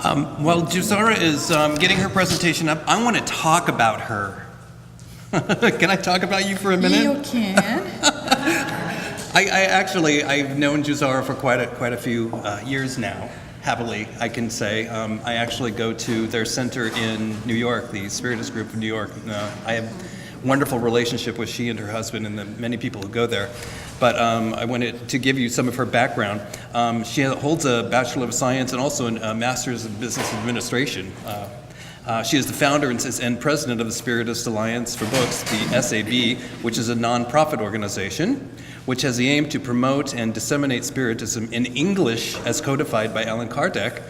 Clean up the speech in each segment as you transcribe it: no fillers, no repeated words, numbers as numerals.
While Jussara is getting her presentation up, I want to talk about her. Can I talk about you for a minute? You can. I've known Jussara for quite a few years now. Happily, I can say. I actually go to their center in New York, the Spiritist group of New York. I have a wonderful relationship with she and her husband and the many people who go there. But I wanted to give you some of her background. She holds a Bachelor of Science and also a Master's of Business Administration. She is the founder and president of the Spiritist Alliance for Books, the SAB, which is a non-profit organization, which has the aim to promote and disseminate Spiritism in English as codified by Allan Kardec.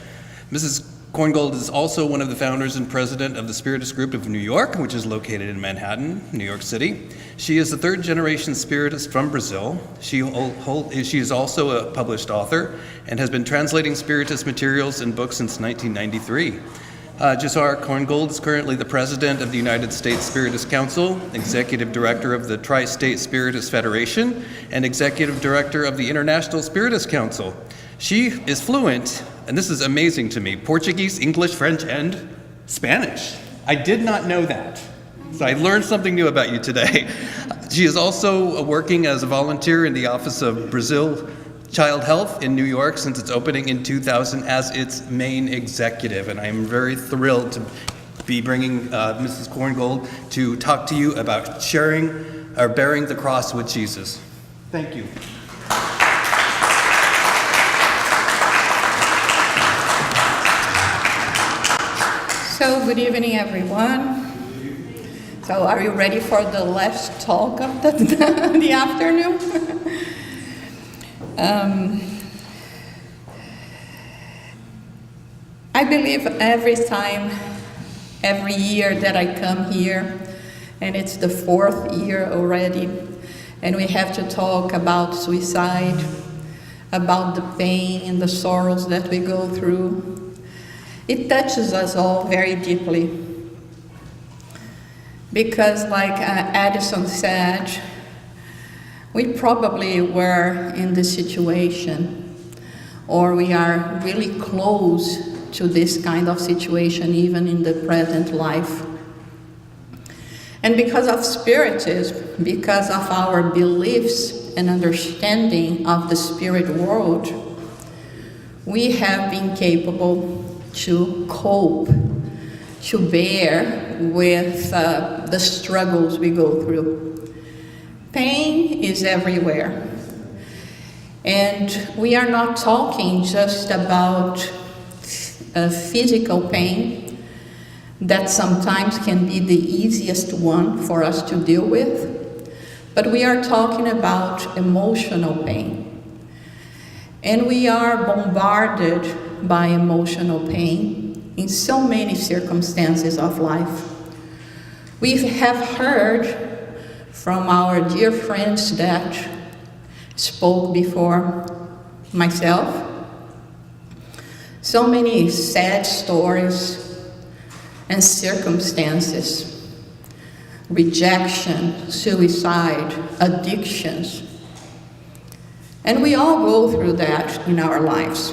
Mrs. Korngold is also one of the founders and president of the Spiritist Group of New York, which is located in Manhattan, New York City. She is a third-generation Spiritist from Brazil. She is also a published author and has been translating Spiritist materials and books since 1993. Jussara Korngold is currently the president of the United States Spiritist Council, executive director of the Tri-State Spiritist Federation, and executive director of the International Spiritist Council. She is fluent, and this is amazing to me, Portuguese, English, French, and Spanish. I did not know that. So I learned something new about you today. She is also working as a volunteer in the Office of Brazil Child Health in New York since its opening in 2000 as its main executive. And I am very thrilled to be bringing Mrs. Korngold to talk to you about bearing the cross with Jesus. Thank you. So, good evening, everyone. So, are you ready for the last talk of the afternoon? I believe every year that I come here, and it's the 4th year already, and we have to talk about suicide, about the pain and the sorrows that we go through. It touches us all very deeply. Because like Addison said, we probably were in this situation, or we are really close to this kind of situation even in the present life. And because of Spiritism, because of our beliefs and understanding of the spirit world, we have been capable to cope, to bear with the struggles we go through. Pain is everywhere. And we are not talking just about physical pain that sometimes can be the easiest one for us to deal with, but we are talking about emotional pain. And we are bombarded by emotional pain in so many circumstances of life. We have heard from our dear friends that spoke before myself, so many sad stories and circumstances, rejection, suicide, addictions. And we all go through that in our lives.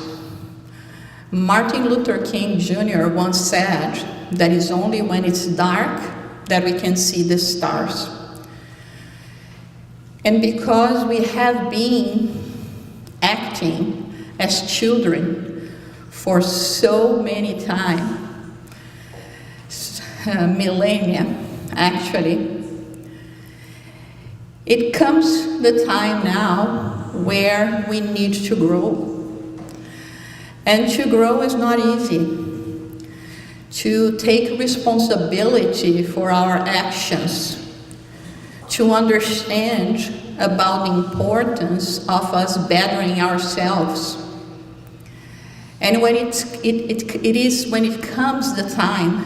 Martin Luther King Jr. once said that it's only when it's dark that we can see the stars. And because we have been acting as children for so many millennia, actually, it comes the time now where we need to grow. And to grow is not easy. To take responsibility for our actions, to understand about the importance of us bettering ourselves. And when it comes the time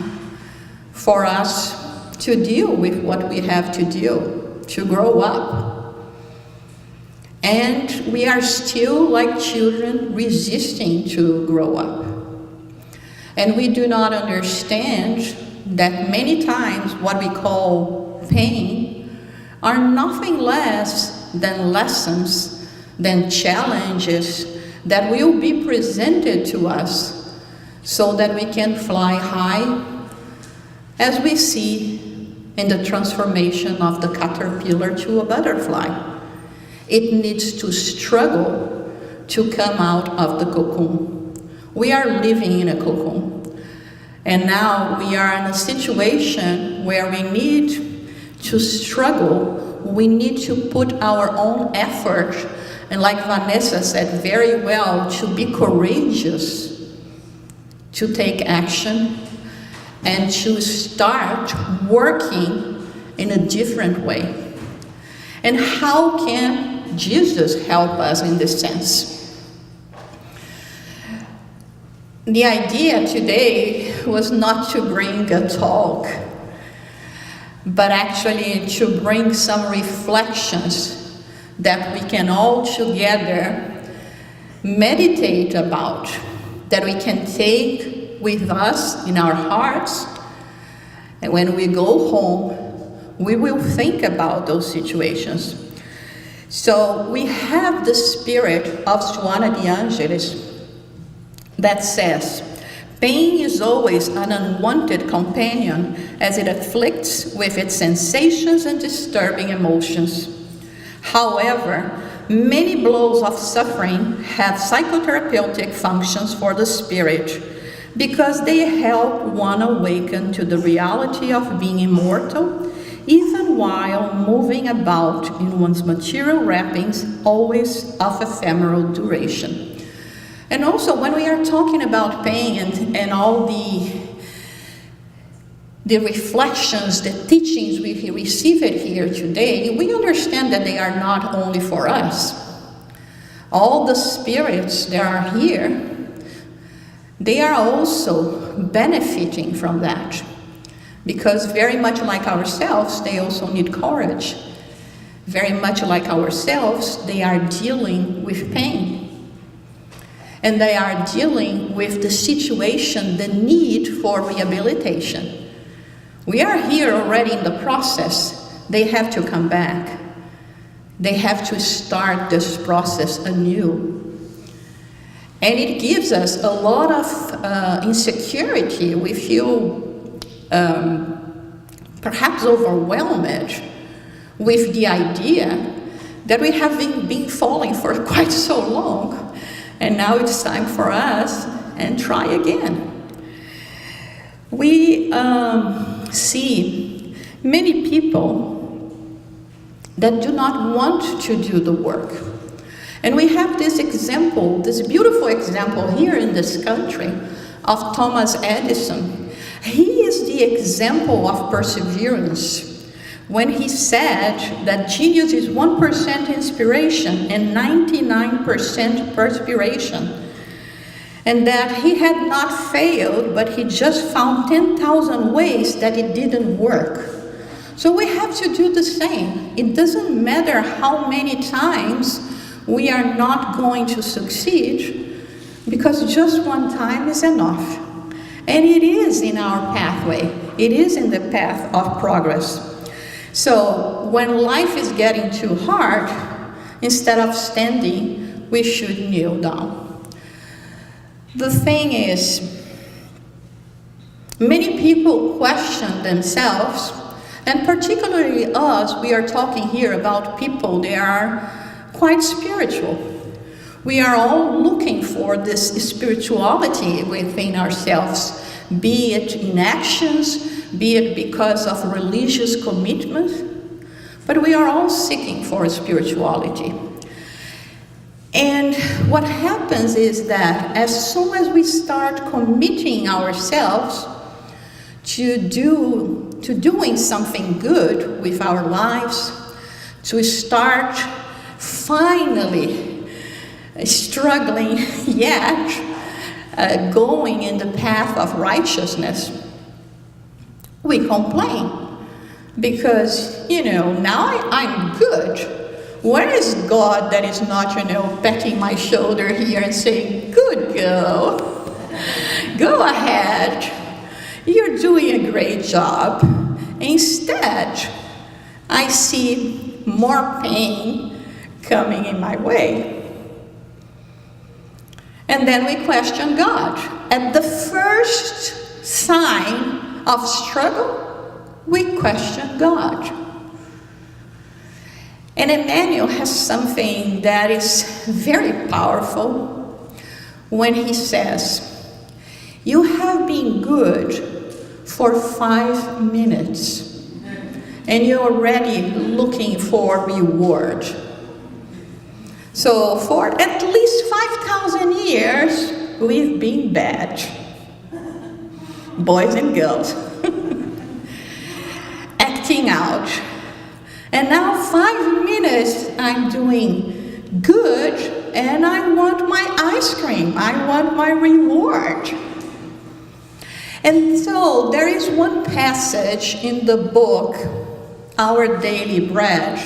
for us to deal with what we have to do, to grow up. And we are still, like children, resisting to grow up. And we do not understand that many times what we call pain are nothing less than lessons, than challenges that will be presented to us so that we can fly high, as we see in the transformation of the caterpillar to a butterfly. It needs to struggle to come out of the cocoon. We are living in a cocoon, and now we are in a situation where we need to struggle. We need to put our own effort, and like Vanessa said very well, to be courageous, to take action, and to start working in a different way. And how can Jesus help us in this sense? The idea today was not to bring a talk, but actually to bring some reflections that we can all together meditate about, that we can take with us in our hearts, and when we go home, we will think about those situations. So we have the spirit of Joana de Angelis that says, pain is always an unwanted companion as it afflicts with its sensations and disturbing emotions. However, many blows of suffering have psychotherapeutic functions for the spirit because they help one awaken to the reality of being immortal, even while moving about in one's material wrappings, always of ephemeral duration. And also, when we are talking about pain and all the reflections, the teachings we receive it here today, we understand that they are not only for us. All the spirits that are here, they are also benefiting from that. Because very much like ourselves, they also need courage. Very much like ourselves, they are dealing with pain. And they are dealing with the situation, the need for rehabilitation. We are here already in the process. They have to come back. They have to start this process anew. And it gives us a lot of insecurity. We feel perhaps overwhelmed with the idea that we have been falling for quite so long, and now it's time for us and try again. We see many people that do not want to do the work. And we have this example, this beautiful example here in this country of Thomas Edison. He is the example of perseverance when he said that genius is 1% inspiration and 99% perspiration. And that he had not failed, but he just found 10,000 ways that it didn't work. So we have to do the same. It doesn't matter how many times we are not going to succeed, because just one time is enough. And it is in our pathway. It is in the path of progress. So when life is getting too hard, instead of standing, we should kneel down. The thing is, many people question themselves, and particularly us. We are talking here about people that are quite spiritual. We are all looking for this spirituality within ourselves, be it in actions, be it because of religious commitment, but we are all seeking for spirituality. And what happens is that as soon as we start committing ourselves to doing something good with our lives, to start finally struggling yet going in the path of righteousness, we complain because, now I'm good. Where is God that is not, patting my shoulder here and saying, good girl, go ahead, you're doing a great job. Instead, I see more pain coming in my way. And then we question God. at the first sign of struggle, we question God. And Emmanuel has something that is very powerful when he says, "You have been good for 5 minutes, and you're already looking for reward." So for at least 5,000 years, we've been bad, boys and girls, acting out. And now 5 minutes I'm doing good, and I want my ice cream, I want my reward. And so there is one passage in the book, Our Daily Bread.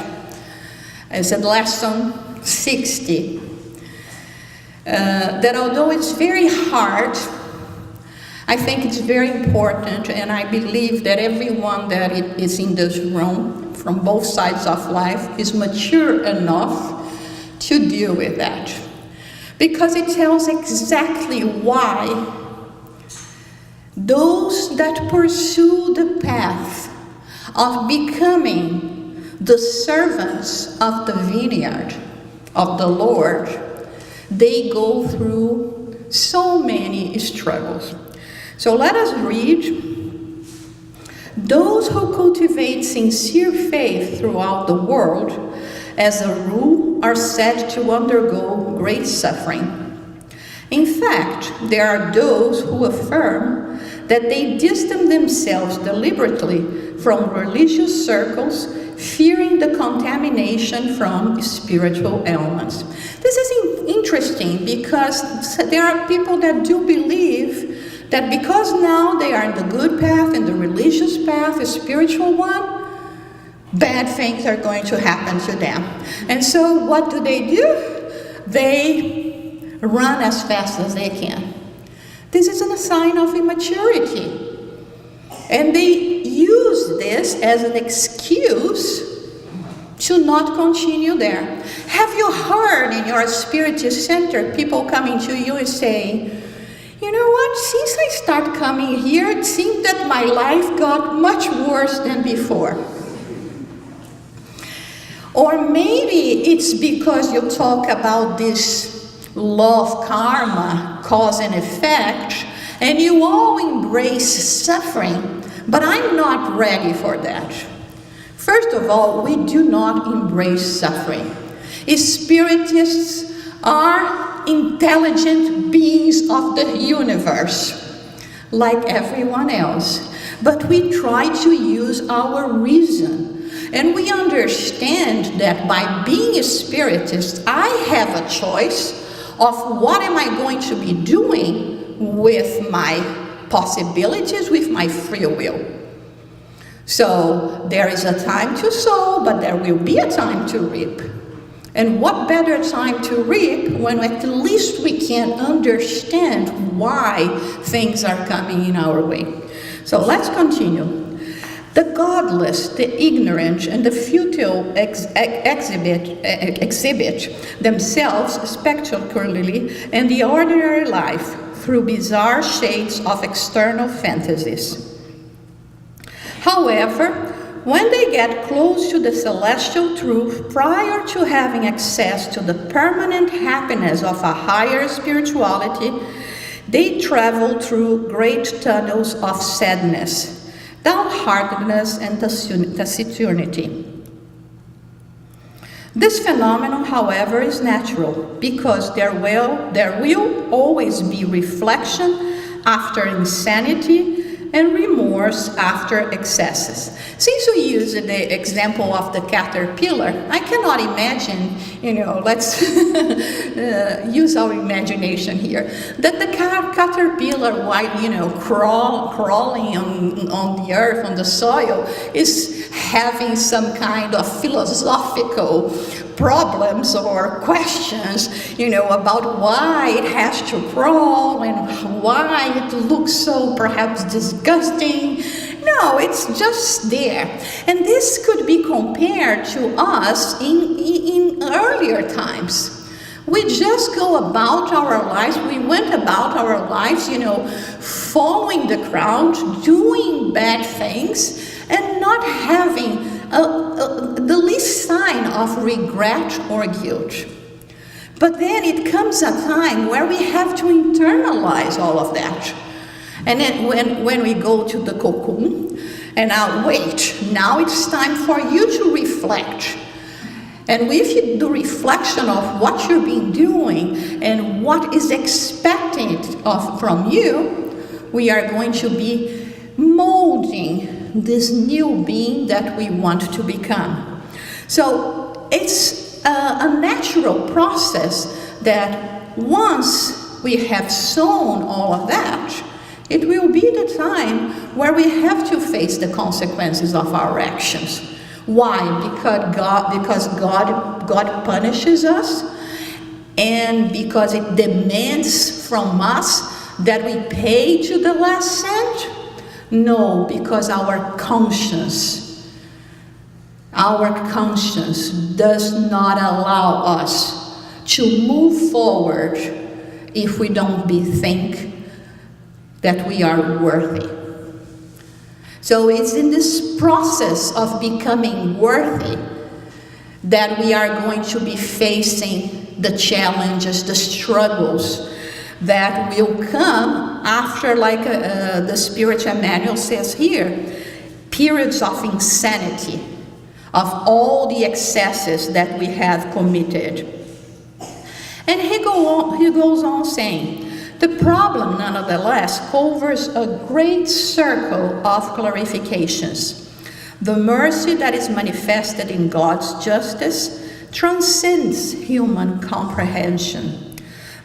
It's in lesson 60. That although it's very hard, I think it's very important, and I believe that everyone that is in this room, from both sides of life, is mature enough to deal with that. Because it tells exactly why those that pursue the path of becoming the servants of the vineyard of the Lord, they go through so many struggles. So let us read. "Those who cultivate sincere faith throughout the world, as a rule, are said to undergo great suffering. In fact, there are those who affirm that they distance themselves deliberately from religious circles, fearing the contamination from spiritual elements." This is interesting because there are people that do believe that because now they are in the good path, in the religious path, the spiritual one, bad things are going to happen to them. And so what do? They run as fast as they can. This is a sign of immaturity. And they use this as an excuse to not continue there. Have you heard in your Spiritist Center people coming to you and saying, "You know what, since I started coming here, it seems that my life got much worse than before"? Or maybe it's because you talk about this law of karma, cause and effect, and you all embrace suffering, but I'm not ready for that. First of all, we do not embrace suffering. Spiritists are intelligent beings of the universe, like everyone else, but we try to use our reason, and we understand that by being a spiritist, I have a choice of what am I going to be doing with my possibilities, with my free will. So there is a time to sow, but there will be a time to reap. And what better time to reap when at least we can understand why things are coming in our way. So let's continue. The godless, the ignorant, and the futile exhibit themselves spectacularly in the ordinary life through bizarre shades of external fantasies. However, when they get close to the celestial truth, prior to having access to the permanent happiness of a higher spirituality, they travel through great tunnels of sadness, downheartedness, and taciturnity. This phenomenon, however, is natural, because there will always be reflection after insanity and remorse after excesses. Since we use the example of the caterpillar, I cannot imagine, let's use our imagination here, that the caterpillar, while, crawling on the earth, on the soil, is having some kind of philosophical problems or questions, about why it has to crawl and why it looks so perhaps disgusting. No, it's just there. And this could be compared to us in earlier times, We just go about our lives. We went about our lives, following the crowd, doing bad things, and not having the least sign of regret or guilt. But then it comes a time where we have to internalize all of that. And then when we go to the cocoon, and now it's time for you to reflect. And with the reflection of what you've been doing and what is expected from you, we are going to be molding this new being that we want to become. So it's a natural process that once we have sown all of that, it will be the time where we have to face the consequences of our actions. Why? Because God punishes us, and because it demands from us that we pay to the last cent? No, because our conscience does not allow us to move forward if we don't think that we are worthy. So it's in this process of becoming worthy that we are going to be facing the challenges, the struggles that will come after, like the spiritual manual says here, periods of insanity, of all the excesses that we have committed. And he goes on saying, the problem, nonetheless, covers a great circle of clarifications. The mercy that is manifested in God's justice transcends human comprehension.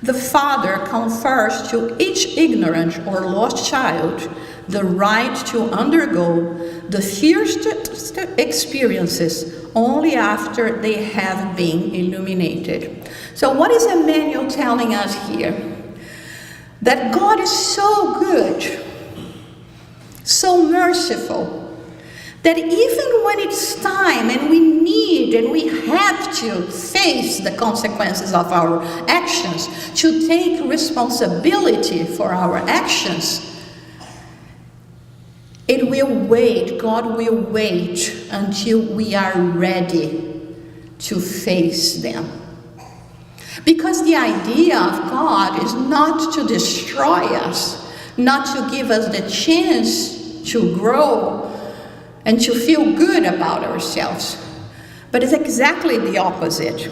The Father confers to each ignorant or lost child the right to undergo the fiercest experiences only after they have been illuminated. So what is Emmanuel telling us here? That God is so good, so merciful, that even when it's time and we need and we have to face the consequences of our actions, to take responsibility for our actions, it will wait, God will wait until we are ready to face them. Because the idea of God is not to destroy us, not to give us the chance to grow and to feel good about ourselves, but it's exactly the opposite.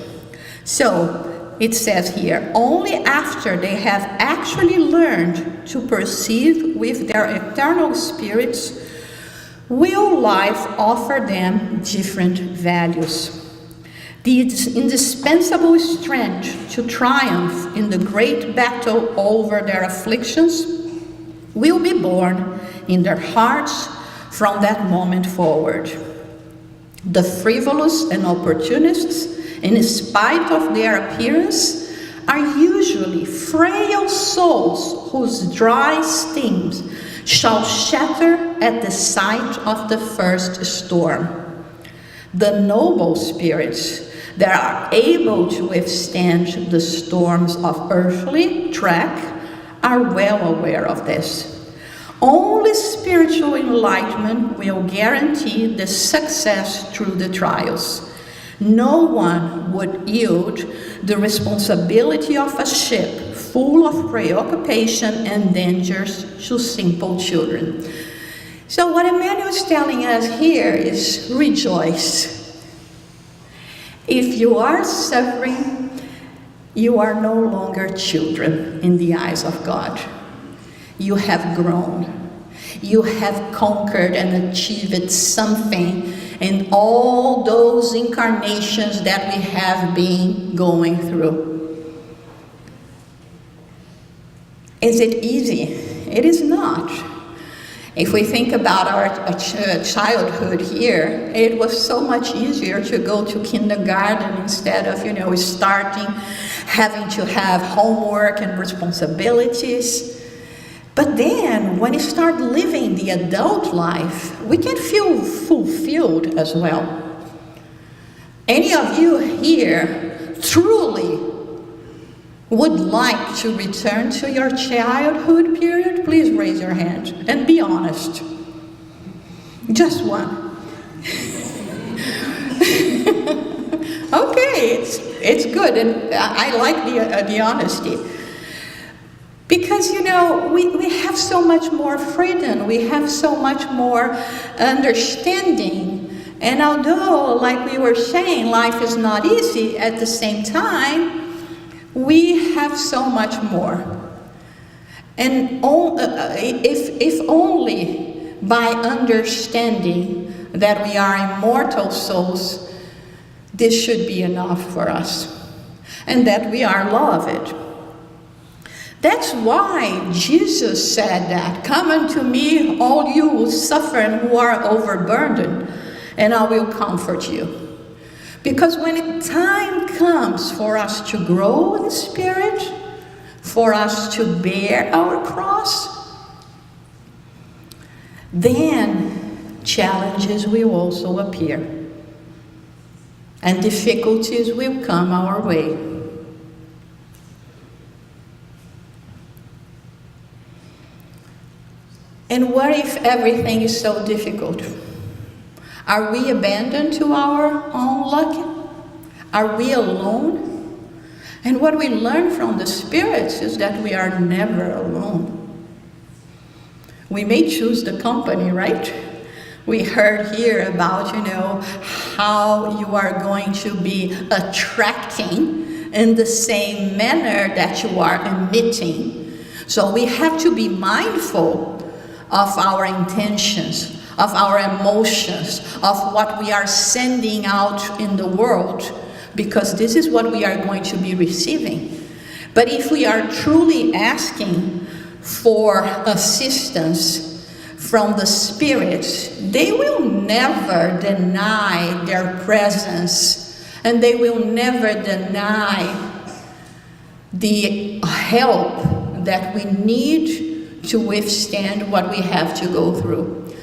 So it says here, only after they have actually learned to perceive with their eternal spirits will life offer them different values. The indispensable strength to triumph in the great battle over their afflictions will be born in their hearts from that moment forward. The frivolous and opportunists, in spite of their appearance, are usually frail souls whose dry stems shall shatter at the sight of the first storm. The noble spirits that are able to withstand the storms of earthly track are well aware of this. Only spiritual enlightenment will guarantee the success through the trials. No one would yield the responsibility of a ship full of preoccupation and dangers to simple children. So what Emmanuel is telling us here is rejoice. If you are suffering, you are no longer children in the eyes of God. You have grown. You have conquered and achieved something in all those incarnations that we have been going through. Is it easy? It is not. If we think about our childhood here, it was so much easier to go to kindergarten instead of, starting having to have homework and responsibilities. But then, when you start living the adult life, we can feel fulfilled as well. Any of you here truly would like to return to your childhood period? Please raise your hand and be honest. Just one. Okay, it's good, and I like the honesty. Because, you know, we have so much more freedom, we have so much more understanding. And although, like we were saying, life is not easy, at the same time, we have so much more. And if only by understanding that we are immortal souls, this should be enough for us. And that we are loved. That's why Jesus said that, "Come unto me, all you who suffer and who are overburdened, and I will comfort you." Because when time comes for us to grow in spirit, for us to bear our cross, then challenges will also appear. And difficulties will come our way. And what if everything is so difficult? Are we abandoned to our own luck? Are we alone? And what we learn from the spirits is that we are never alone. We may choose the company, right? We heard here about, you know, how you are going to be attracting in the same manner that you are emitting. So we have to be mindful of our intentions, of our emotions, of what we are sending out in the world, because this is what we are going to be receiving. But if we are truly asking for assistance from the spirits, they will never deny their presence, and they will never deny the help that we need to withstand what we have to go through.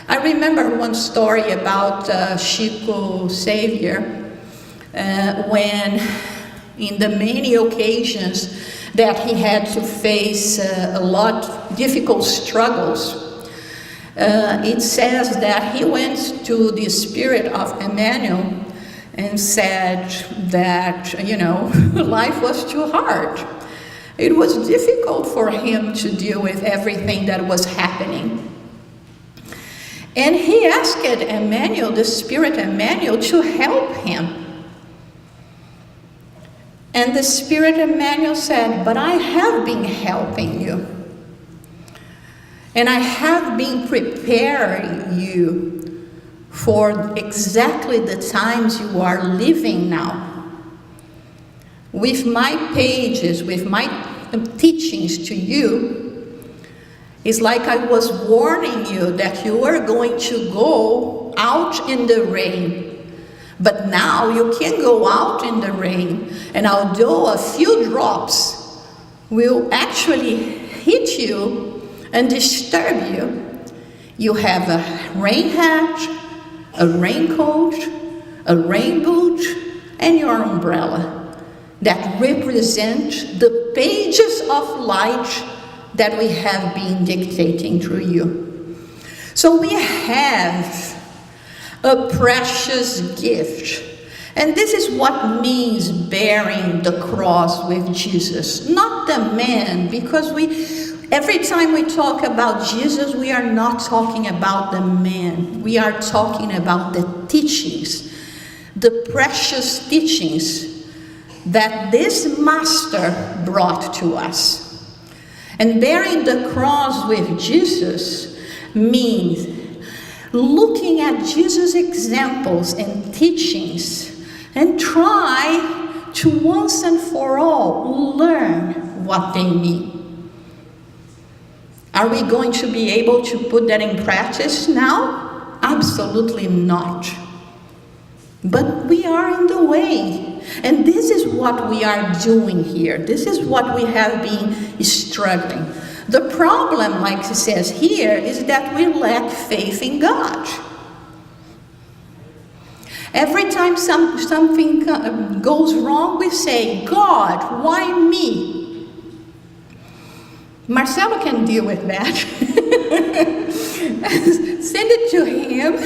I remember one story about Chico Xavier, when in the many occasions that he had to face a lot of difficult struggles, it says that he went to the spirit of Emmanuel and said that, you know, life was too hard. It was difficult for him to deal with everything that was happening. And he asked Emmanuel, the spirit Emmanuel, to help him. And the spirit Emmanuel said, "But I have been helping you. And I have been preparing you for exactly the times you are living now. With my pages, with my teachings to you, it's like I was warning you that you were going to go out in the rain. But now you can go out in the rain, and although a few drops will actually hit you and disturb you, you have a rain hat, a raincoat, a rain boot, and your umbrella that represent the pages of light that we have been dictating through you." So we have a precious gift. And this is what means bearing the cross with Jesus, not the man, because every time we talk about Jesus, we are not talking about the man. We are talking about the teachings, the precious teachings that this master brought to us. And bearing the cross with Jesus means looking at Jesus' examples and teachings and try to once and for all learn what they mean. Are we going to be able to put that in practice now? Absolutely not. But we are in the way. And this is what we are doing here. This is what we have been struggling. The problem, like it says here, is that we lack faith in God. Every time something goes wrong, we say, God, why me? Marcelo can deal with that. Send it to him.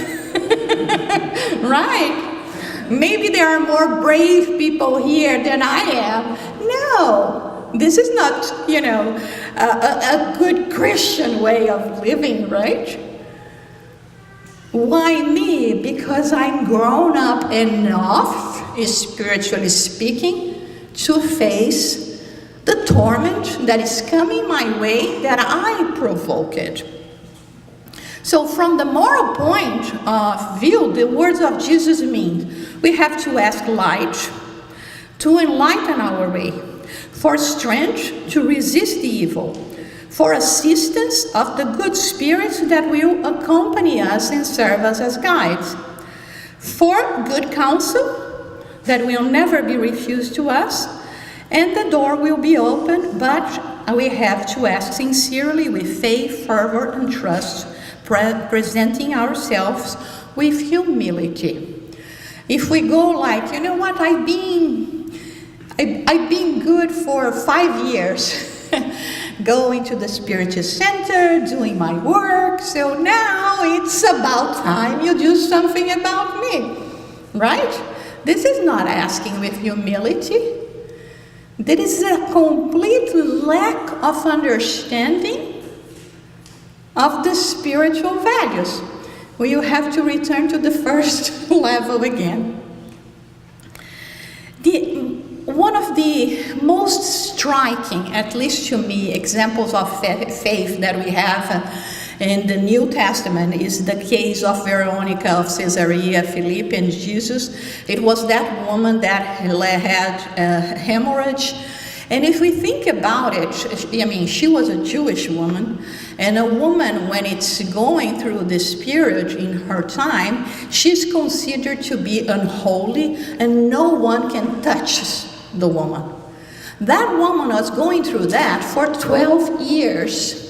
Right? Maybe there are more brave people here than I am. No, this is not, a good Christian way of living, right? Why me? Because I'm grown up enough, spiritually speaking, to face the torment that is coming my way that I provoked. So from the moral point of view, the words of Jesus mean we have to ask light to enlighten our way, for strength to resist the evil, for assistance of the good spirits that will accompany us and serve us as guides, for good counsel that will never be refused to us, and the door will be open, but we have to ask sincerely with faith, fervor, and trust, presenting ourselves with humility. If we go like, you know what, I've been good for 5 years, going to the Spiritist Center, doing my work, so now it's about time you do something about me, right? This is not asking with humility. There is a complete lack of understanding of the spiritual values. We will have to return to the first level again. One of the most striking, at least to me, examples of faith that we have in the New Testament is the case of Veronica of Caesarea Philippi and Jesus. It was that woman that had a hemorrhage. And if we think about it, she was a Jewish woman, and a woman, when it's going through this period in her time, she's considered to be unholy, and no one can touch the woman. That woman was going through that for 12 years.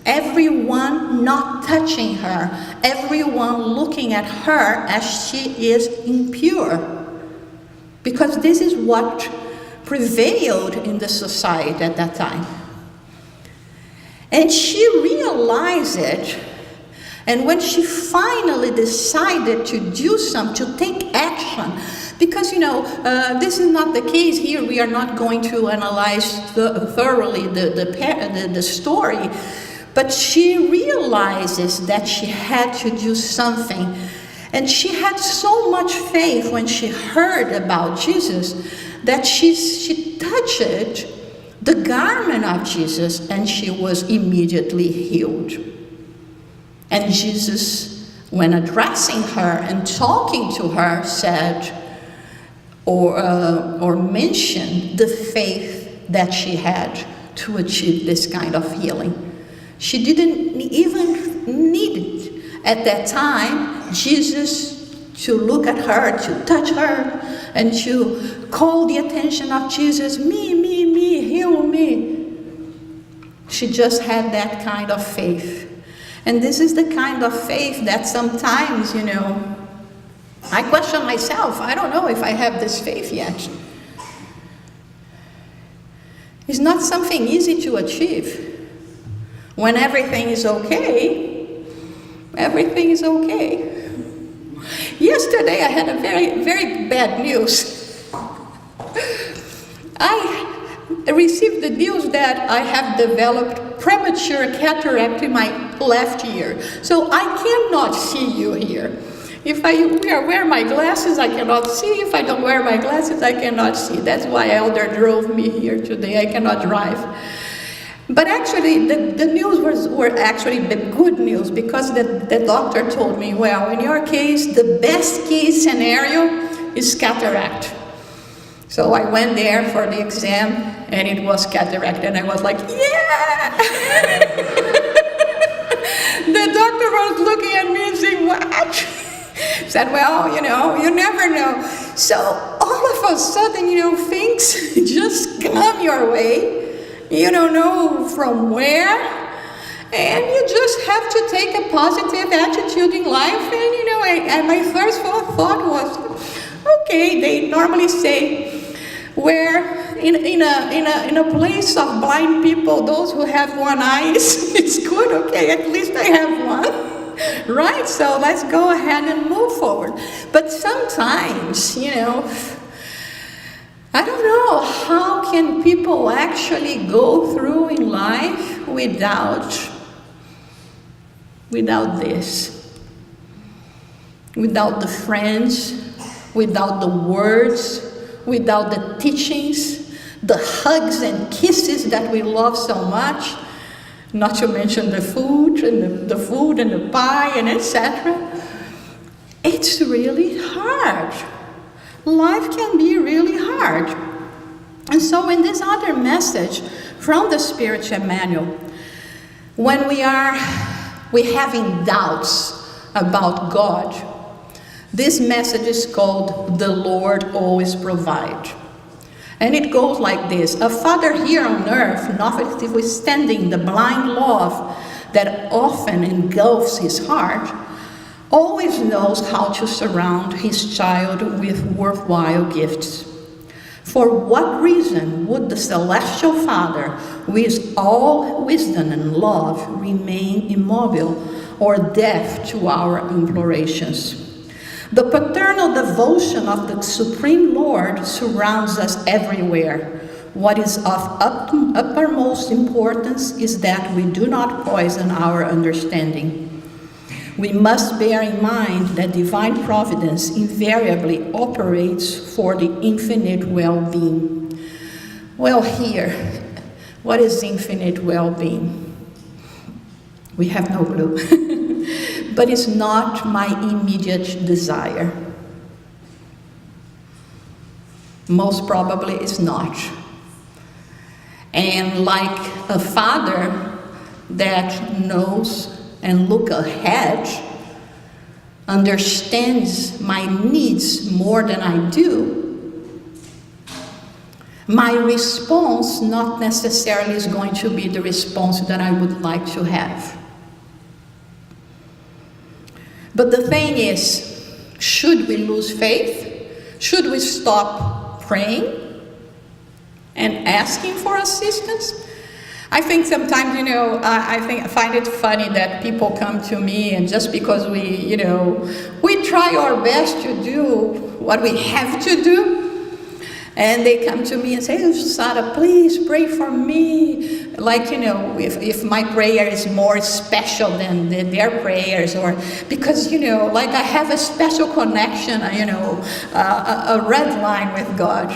Everyone not touching her, everyone looking at her as she is impure. Because this is what prevailed in the society at that time. And she realized it, and when she finally decided to do something, to take action, because this is not the case here, we are not going to analyze thoroughly the story, but she realizes that she had to do something. And she had so much faith when she heard about Jesus that she touched the garment of Jesus and she was immediately healed. And Jesus, when addressing her and talking to her, said or mentioned the faith that she had to achieve this kind of healing. She didn't even need it at that time, Jesus, to look at her, to touch her, and to call the attention of Jesus, me, heal me. She just had that kind of faith. And this is the kind of faith that sometimes, I question myself. I don't know if I have this faith yet. It's not something easy to achieve. When everything is okay, everything is okay. Yesterday I had a very, very bad news. I received the news that I have developed premature cataract in my left ear. So I cannot see you here. If I wear my glasses, I cannot see. If I don't wear my glasses, I cannot see. That's why Elder drove me here today. I cannot drive. But actually, the news were actually the good news, because the doctor told me, well, in your case, the best case scenario is cataract. So I went there for the exam, and it was cataract, and I was like, yeah! The doctor was looking at me and saying, what? Said, well, you never know. So all of a sudden, things just come your way. You don't know from where, And you just have to take a positive attitude in life. And you know, and my first thought was, okay, they normally say, where in a place of blind people, those who have one eye, it's good, okay, at least I have one, right? So let's go ahead and move forward. But sometimes, you know, I don't know, how can people actually go through in life without this? Without the friends, without the words, without the teachings, the hugs and kisses that we love so much, not to mention the food and the pie and etc. It's really hard. Life can be really hard. And so in this other message from the Spiritual Manual, when we're having doubts about God, this message is called "The Lord Always Provides." And it goes like this: a father here on earth, notwithstanding the blind love that often engulfs his heart, always knows how to surround his child with worthwhile gifts. For what reason would the Celestial Father, with all wisdom and love, remain immobile or deaf to our implorations? The paternal devotion of the Supreme Lord surrounds us everywhere. What is of uppermost importance is that we do not poison our understanding. We must bear in mind that divine providence invariably operates for the infinite well-being. Well, here, what is infinite well-being? We have no clue. But it's not my immediate desire. Most probably it's not. And like a father that knows and looks ahead, understands my needs more than I do, my response not necessarily is going to be the response that I would like to have. But the thing is, should we lose faith? Should we stop praying and asking for assistance? I think sometimes, you know, I find it funny that people come to me and just because we try our best to do what we have to do, and they come to me and say, Jussara, please pray for me. Like, you know, if my prayer is more special than their prayers, or because, you know, like I have a special connection, you know, a red line with God.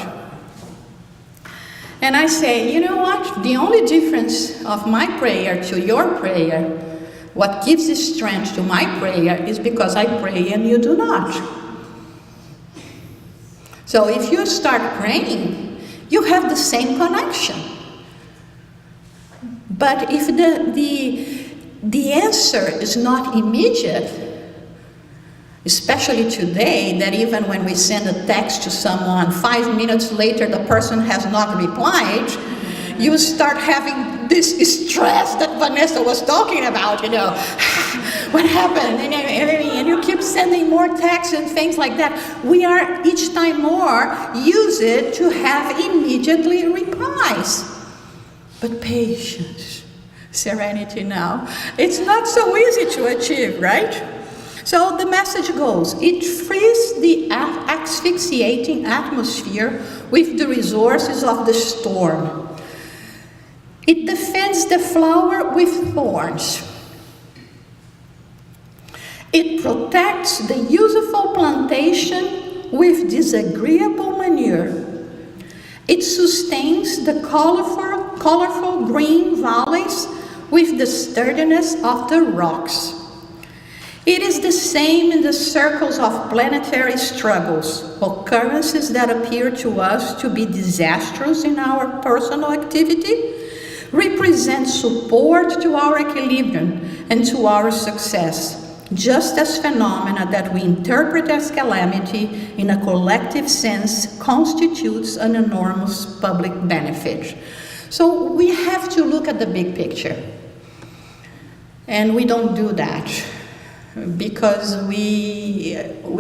And I say, you know what? The only difference of my prayer to your prayer, what gives strength to my prayer is because I pray and you do not. So if you start praying, you have the same connection. But if the answer is not immediate, especially today, that even when we send a text to someone, 5 minutes later the person has not replied, you start having this stress that Vanessa was talking about, you know. What happened? And you keep sending more texts and things like that. We are each time more use it to have immediately replies. But patience, serenity now, it's not so easy to achieve, right? So the message goes, it frees the asphyxiating atmosphere with the resources of the storm. It defends the flower with thorns. It protects the useful plantation with disagreeable manure. It sustains the colorful green valleys with the sturdiness of the rocks. It is the same in the circles of planetary struggles, occurrences that appear to us to be disastrous in our personal activity, represent support to our equilibrium and to our success, just as phenomena that we interpret as calamity in a collective sense constitutes an enormous public benefit. So we have to look at the big picture. And we don't do that because we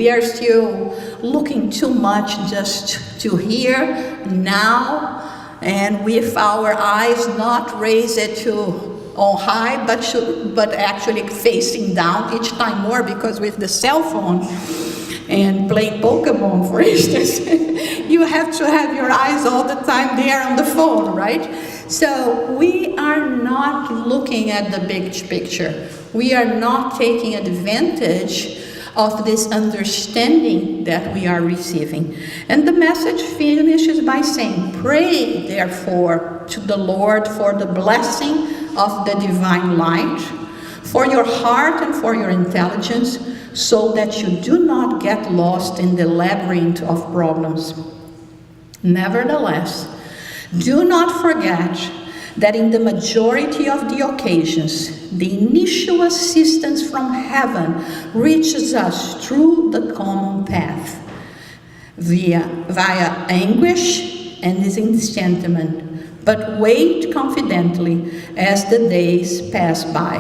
are still looking too much just to here, now, and with our eyes not raised to on high, but actually facing down each time more, because with the cell phone and playing Pokemon, for instance, you have to have your eyes all the time there on the phone, right? So we are not looking at the big picture. We are not taking advantage of this understanding that we are receiving. And the message finishes by saying, pray therefore to the Lord for the blessing of the divine light, for your heart and for your intelligence, so that you do not get lost in the labyrinth of problems. Nevertheless, do not forget that in the majority of the occasions, the initial assistance from heaven reaches us through the common path, via anguish and disenchantment. But wait confidently as the days pass by.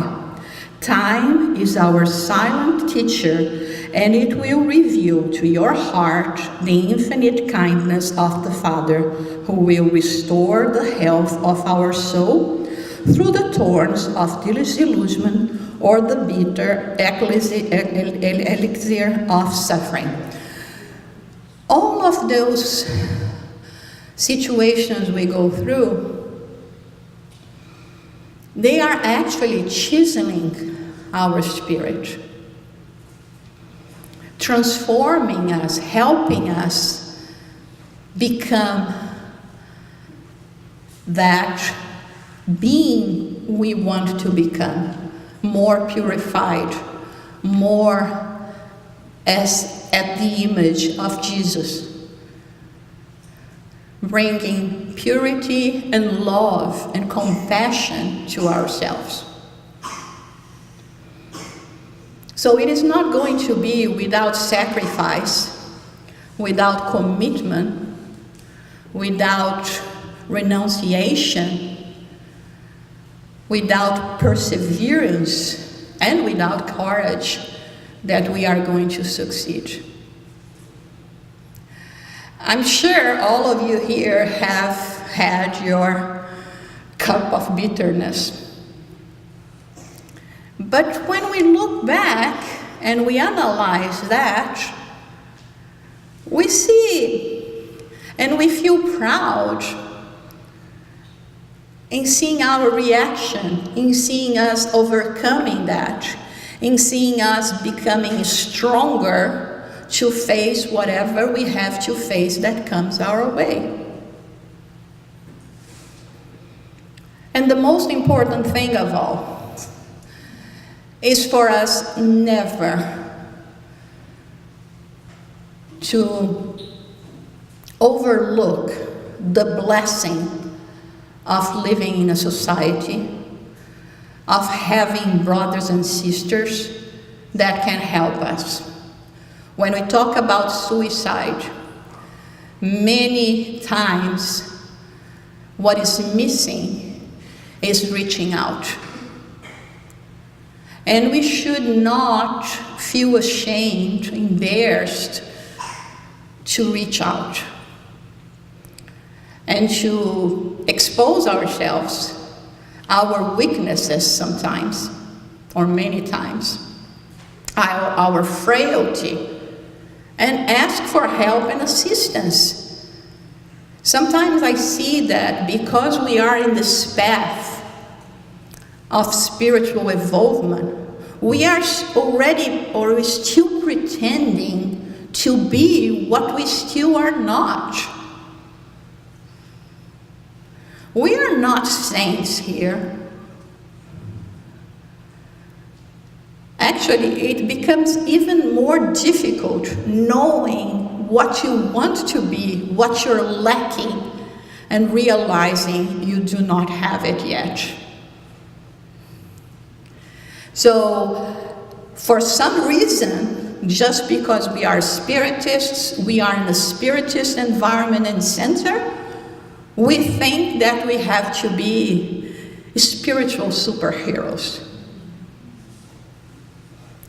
Time is our silent teacher, and it will reveal to your heart the infinite kindness of the Father, who will restore the health of our soul through the thorns of disillusionment or the bitter elixir of suffering. All of those situations we go through, they are actually chiseling our spirit, transforming us, helping us become that being we want to become, more purified, more as at the image of Jesus, bringing purity and love and compassion to ourselves. So it is not going to be without sacrifice, without commitment, without renunciation, without perseverance, and without courage that we are going to succeed. I'm sure all of you here have had your cup of bitterness. But when we look back and we analyze that, we see and we feel proud in seeing our reaction, in seeing us overcoming that, in seeing us becoming stronger to face whatever we have to face that comes our way. And the most important thing of all is for us never to overlook the blessing of living in a society, of having brothers and sisters that can help us. When we talk about suicide, many times what is missing is reaching out. And we should not feel ashamed, embarrassed to reach out and to expose ourselves, our weaknesses sometimes, or many times, our frailty, and ask for help and assistance. Sometimes I see that because we are in this path of spiritual involvement, we are already, or we're still pretending to be what we still are not. We are not saints here. Actually, it becomes even more difficult knowing what you want to be, what you're lacking, and realizing you do not have it yet. So, for some reason, just because we are spiritists, we are in a spiritist environment and center, we think that we have to be spiritual superheroes.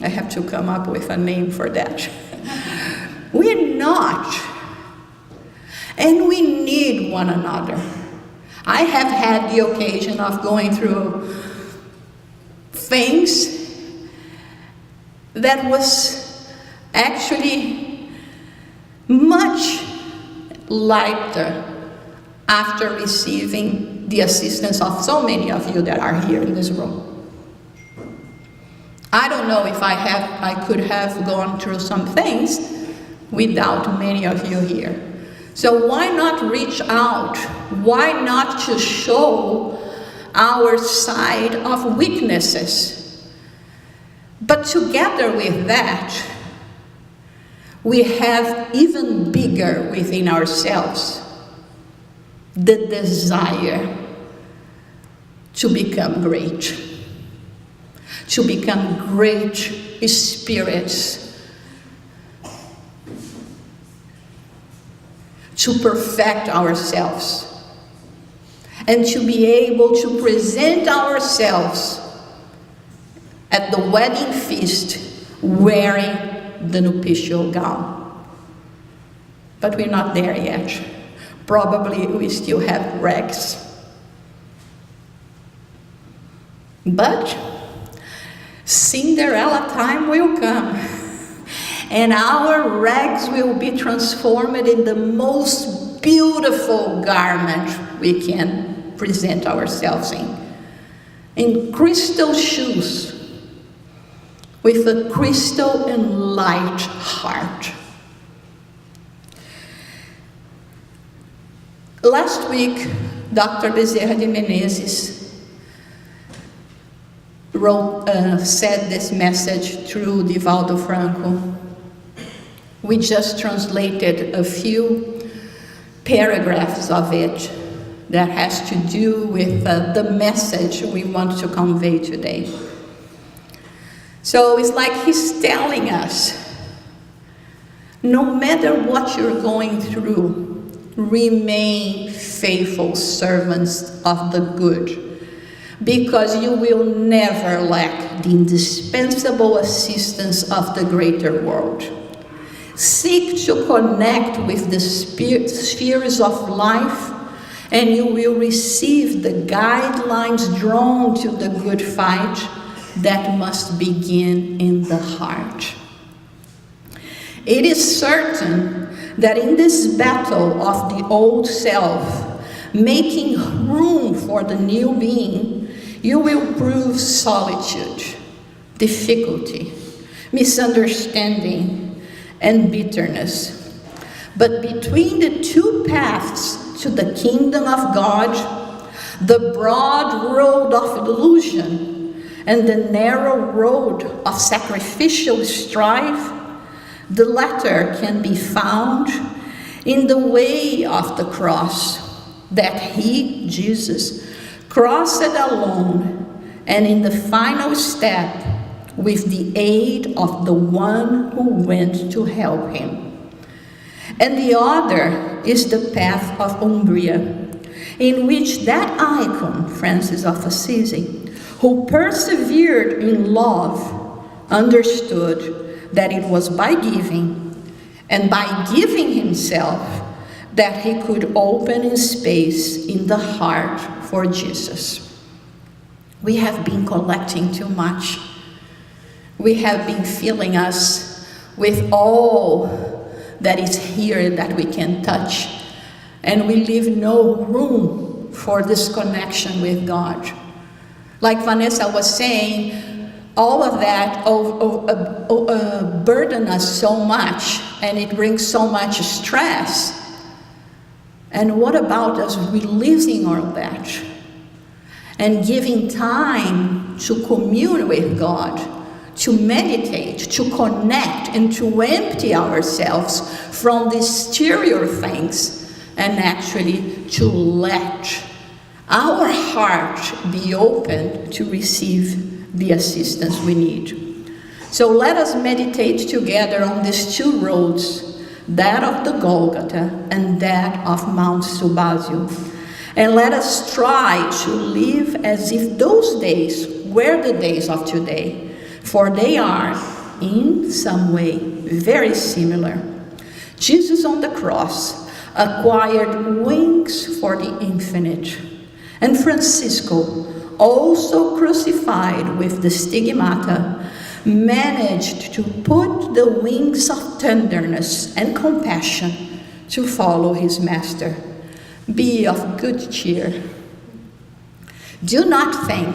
I have to come up with a name for that. We're not. And we need one another. I have had the occasion of going through things that was actually much lighter after receiving the assistance of so many of you that are here in this room. I don't know if I could have gone through some things without many of you here. So why not reach out? Why not to show our side of weaknesses? But together with that, we have even bigger within ourselves the desire to become great. To become great spirits. To perfect ourselves. And to be able to present ourselves at the wedding feast wearing the nuptial gown. But we're not there yet. Probably we still have rags. But Cinderella time will come, and our rags will be transformed in the most beautiful garment we can present ourselves in crystal shoes, with a crystal and light heart. Last week, Dr. Bezerra de Menezes said this message through Divaldo Franco. We just translated a few paragraphs of it that has to do with the message we want to convey today. So it's like he's telling us, no matter what you're going through, remain faithful servants of the good, because you will never lack the indispensable assistance of the greater world. Seek to connect with the spheres of life, and you will receive the guidelines drawn to the good fight that must begin in the heart. It is certain that in this battle of the old self, making room for the new being, you will prove solitude, difficulty, misunderstanding, and bitterness. But between the two paths to the kingdom of God, the broad road of illusion and the narrow road of sacrificial strife, the latter can be found in the way of the cross that he, Jesus, crossed alone, and in the final step with the aid of the one who went to help him. And the other is the path of Umbria, in which that icon, Francis of Assisi, who persevered in love, understood that it was by giving, and by giving himself, that he could open a space in the heart for Jesus. We have been collecting too much. We have been filling us with all that is here that we can touch, and we leave no room for this connection with God. Like Vanessa was saying, all of that burden us so much, and it brings so much stress. And what about us releasing all that and giving time to commune with God, to meditate, to connect, and to empty ourselves from the exterior things, and actually to let our heart be open to receive the assistance we need. So let us meditate together on these two roads, that of the Golgotha and that of Mount Subasio. And let us try to live as if those days were the days of today, for they are, in some way, very similar. Jesus on the cross acquired wings for the infinite, and Francisco, also crucified with the stigmata, managed to put the wings of tenderness and compassion to follow his master. Be of good cheer. Do not think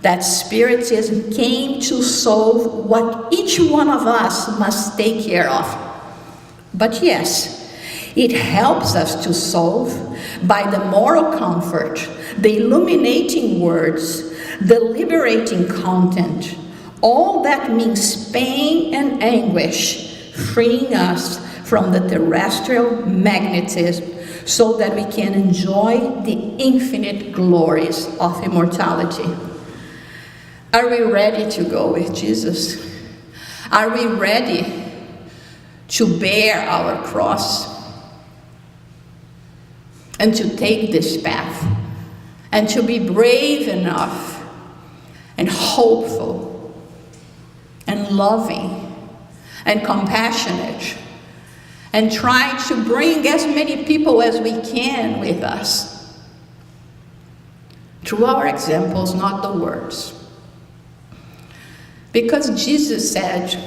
that Spiritism came to solve what each one of us must take care of. But yes, it helps us to solve by the moral comfort, the illuminating words, the liberating content. All that means pain and anguish, freeing us from the terrestrial magnetism so that we can enjoy the infinite glories of immortality. Are we ready to go with Jesus? Are we ready to bear our cross and to take this path and to be brave enough and hopeful and loving and compassionate and try to bring as many people as we can with us through our examples, not the words? Because Jesus said,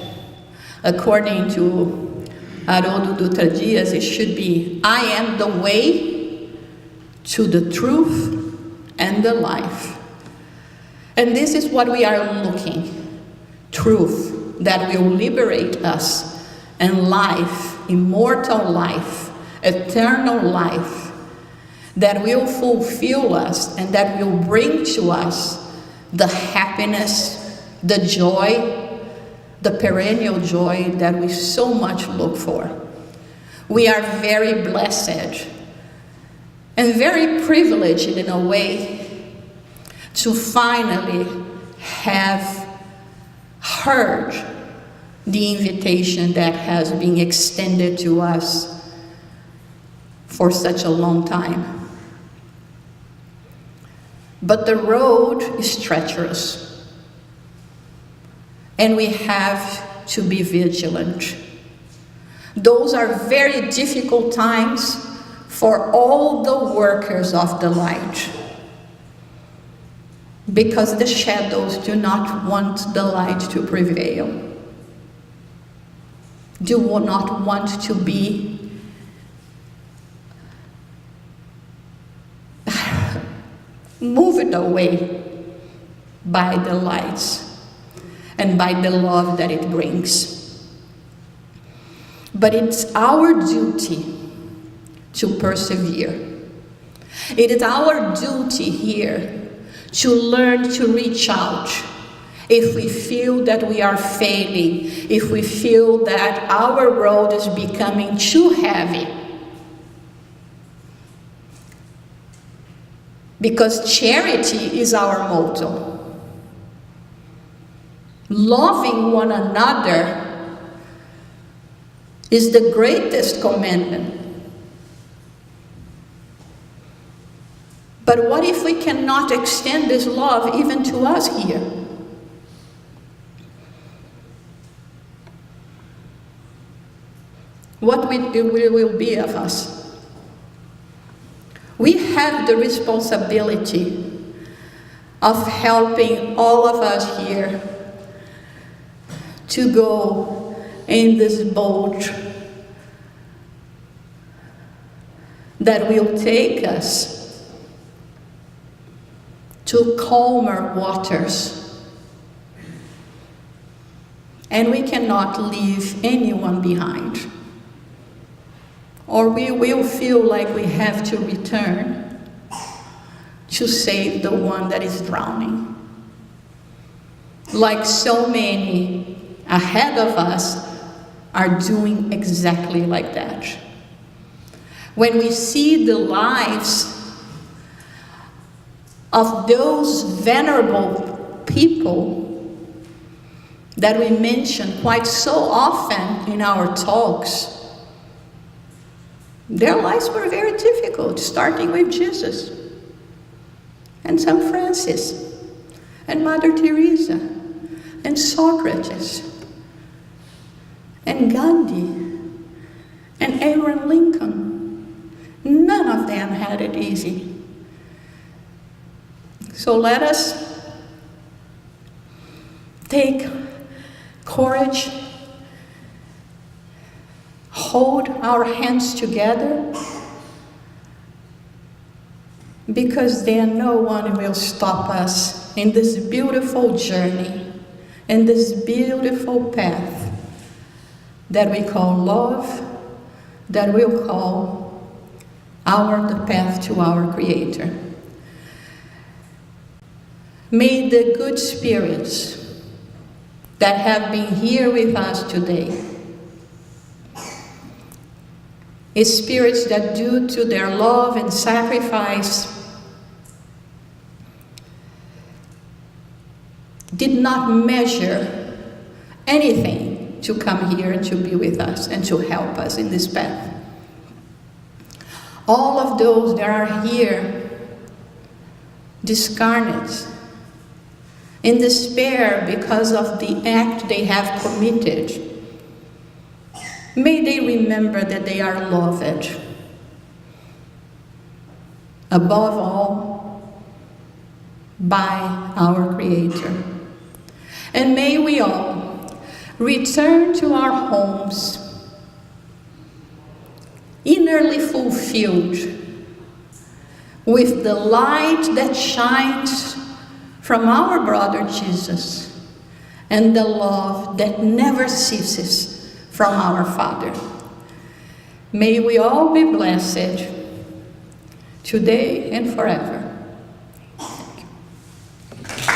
according to Haroldo Dutra Dias, it should be, I am the way to the truth and the life. And this is what we are looking. Truth that will liberate us, and life, immortal life, eternal life, that will fulfill us and that will bring to us the happiness, the joy, the perennial joy that we so much look for. We are very blessed and very privileged in a way to finally have heard the invitation that has been extended to us for such a long time. But the road is treacherous. And we have to be vigilant. Those are very difficult times for all the workers of the light, because the shadows do not want the light to prevail, do not want to be moved away by the lights and by the love that it brings. But it's our duty to persevere. It is our duty here to learn to reach out if we feel that we are failing, if we feel that our road is becoming too heavy. Because charity is our motto. Loving one another is the greatest commandment. But what if we cannot extend this love even to us here? What will be of us? We have the responsibility of helping all of us here to go in this boat that will take us to calmer waters. And we cannot leave anyone behind, or we will feel like we have to return to save the one that is drowning. Like so many ahead of us are doing exactly like that. When we see the lives of those venerable people that we mention quite so often in our talks, their lives were very difficult, starting with Jesus and St. Francis and Mother Teresa and Socrates and Gandhi and Abraham Lincoln. None of them had it easy. So let us take courage, hold our hands together, because then no one will stop us in this beautiful journey, in this beautiful path that we call love, that we'll call the path to our Creator. May the good spirits that have been here with us today, spirits that due to their love and sacrifice did not measure anything to come here and to be with us and to help us in this path. All of those that are here, discarnate, in despair because of the act they have committed, may they remember that they are loved. Above all, by our Creator. And may we all return to our homes innerly fulfilled with the light that shines from our brother Jesus and the love that never ceases from our Father. May we all be blessed today and forever. Thank you.